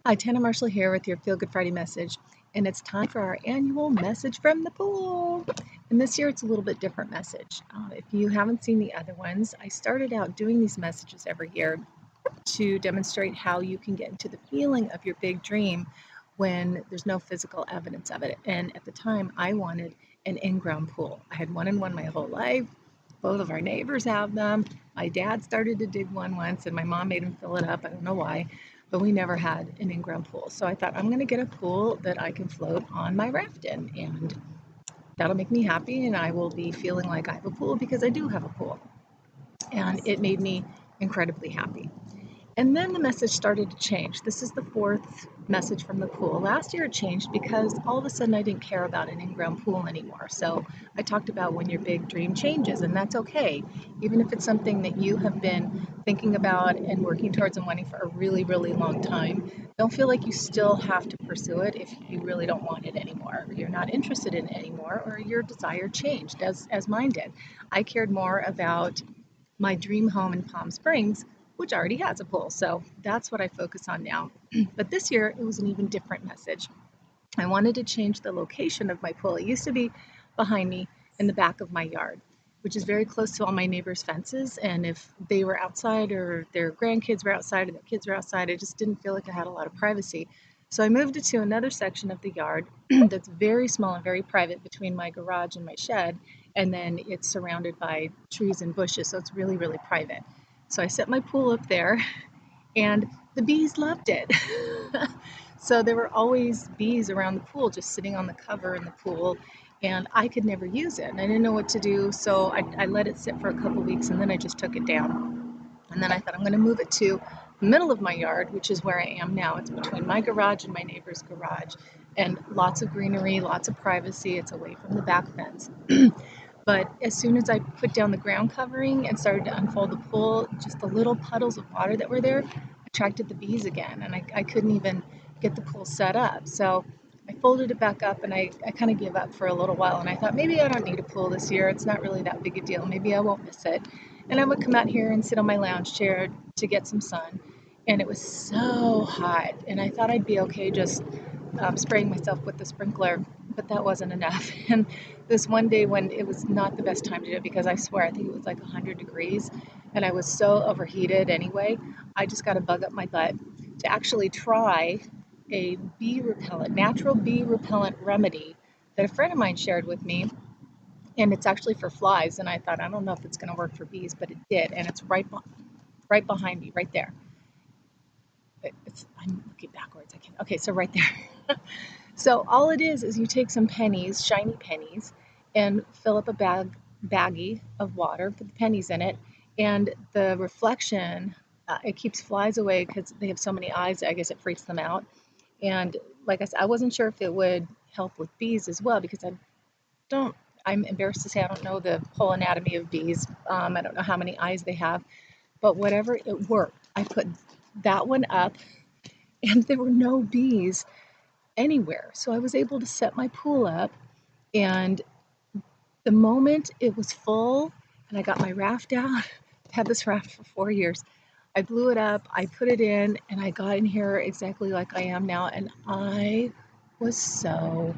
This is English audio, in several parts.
Hi, Tanna Marshall here with your Feel Good Friday message, and it's time for our annual message from the pool. And this year it's a little bit different message. If you haven't seen the other ones, I started out doing these messages every year to demonstrate how you can get into the feeling of your big dream when there's no physical evidence of it. And at the time, I wanted an in-ground pool. I had wanted one my whole life. Both of our neighbors have them. My dad started to dig one once, and my mom made him fill it up. I don't know why, but we never had an in-ground pool. So I thought I'm going to get a pool that I can float on my raft in, and that'll make me happy, and I will be feeling like I have a pool because I do have a pool. And it made me incredibly happy. And then the message started to change. This is the fourth message from the pool. Last year it changed because all of a sudden I didn't care about an in-ground pool anymore. So I talked about when your big dream changes, and that's okay. Even if it's something that you have been thinking about and working towards and wanting for a really, really long time, don't feel like you still have to pursue it if you really don't want it anymore, or you're not interested in it anymore, or your desire changed as mine did. I cared more about my dream home in Palm Springs, which already has a pool. So that's what I focus on now. But this year, it was an even different message. I wanted to change the location of my pool. It used to be behind me in the back of my yard, which is very close to all my neighbors' fences. And if they were outside or their grandkids were outside or their kids were outside, I just didn't feel like I had a lot of privacy. So I moved it to another section of the yard that's very small and very private between my garage and my shed. And then it's surrounded by trees and bushes. So it's really, really private. So I set my pool up there, and the bees loved it. So there were always bees around the pool, just sitting on the cover in the pool, and I could never use it. And I didn't know what to do, so I let it sit for a couple weeks, and then I just took it down. And then I thought I'm going to move it to the middle of my yard, which is where I am now. It's between my garage and my neighbor's garage, and lots of greenery, lots of privacy. It's away from the back fence. But as soon as I put down the ground covering and started to unfold the pool, just the little puddles of water that were there attracted the bees again, and I couldn't even get the pool set up. So I folded it back up, and I kind of gave up for a little while, and I thought maybe I don't need a pool this year. It's not really that big a deal. Maybe I won't miss it. And I would come out here and sit on my lounge chair to get some sun, and it was so hot, and I thought I'd be okay just spraying myself with the sprinkler, but that wasn't enough. And this one day when it was not the best time to do it, because I swear I think it was like 100 degrees and I was so overheated anyway, I just got a bug up my butt to actually try a bee repellent, natural bee repellent remedy that a friend of mine shared with me. And it's actually for flies. And I thought, I don't know if it's going to work for bees, but it did. And it's right behind me, right there. I'm looking backwards. I can't. Okay, so right there. So all it is you take some pennies, shiny pennies, and fill up a baggie of water, put the pennies in it, and the reflection, it keeps flies away because they have so many eyes. I guess it freaks them out. And like I said, I wasn't sure if it would help with bees as well because don't. I'm embarrassed to say I don't know the whole anatomy of bees. I don't know how many eyes they have, but whatever, it worked. I put that one up, and there were no bees anywhere. So I was able to set my pool up, and the moment it was full and I got my raft out, I've had this raft for 4 years. I blew it up, I put it in, and I got in here exactly like I am now, and I was so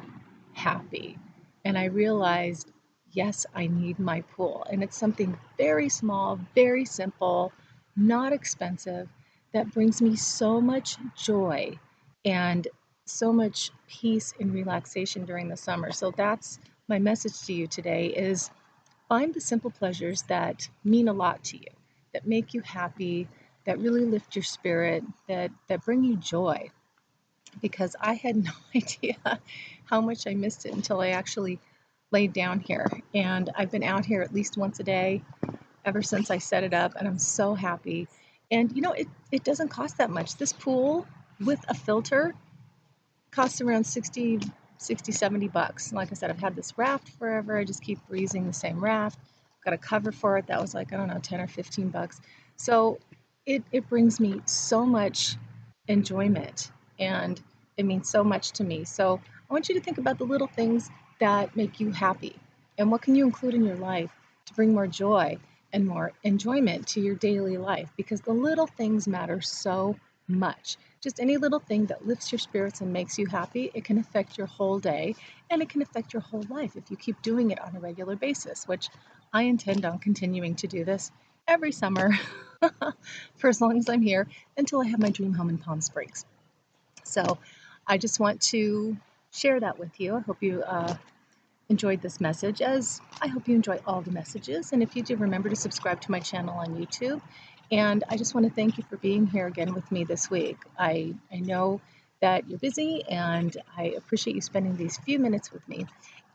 happy. And I realized, yes, I need my pool. And it's something very small, very simple, not expensive, that brings me so much joy and so much peace and relaxation during the summer. So that's my message to you today is find the simple pleasures that mean a lot to you, that make you happy, that really lift your spirit, that bring you joy. Because I had no idea how much I missed it until I actually laid down here. And I've been out here at least once a day ever since I set it up, and I'm so happy. And it doesn't cost that much. This pool with a filter costs around 70 bucks. Like I said, I've had this raft forever. I just keep reusing the same raft. Got a cover for it. That was like, I don't know, 10 or 15 bucks. So it brings me so much enjoyment, and it means so much to me. So I want you to think about the little things that make you happy, and what can you include in your life to bring more joy and more enjoyment to your daily life, because the little things matter so much. just any little thing that lifts your spirits and makes you happy, it can affect your whole day and it can affect your whole life if you keep doing it on a regular basis, which I intend on continuing to do this every summer for as long as I'm here until I have my dream home in Palm Springs. So I just want to share that with you. I hope you enjoyed this message, as I hope you enjoy all the messages. And if you do, remember to subscribe to my channel on YouTube. And I just want to thank you for being here again with me this week. I know that you're busy, and I appreciate you spending these few minutes with me.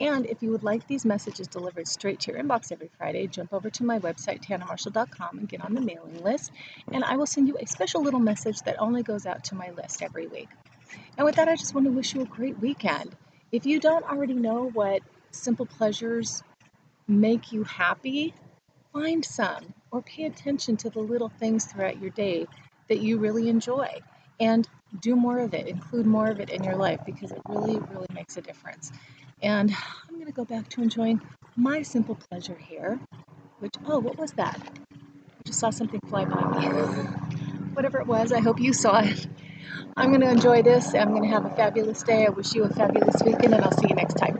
And if you would like these messages delivered straight to your inbox every Friday, jump over to my website, tannamarshall.com, and get on the mailing list. And I will send you a special little message that only goes out to my list every week. And with that, I just want to wish you a great weekend. If you don't already know what simple pleasures make you happy, find some, or pay attention to the little things throughout your day that you really enjoy, and do more of it. Include more of it in your life, because it really, really makes a difference. And I'm going to go back to enjoying my simple pleasure here, which, oh, what was that? I just saw something fly by me. Whatever it was, I hope you saw it. I'm going to enjoy this. I'm going to have a fabulous day. I wish you a fabulous weekend, and I'll see you next time.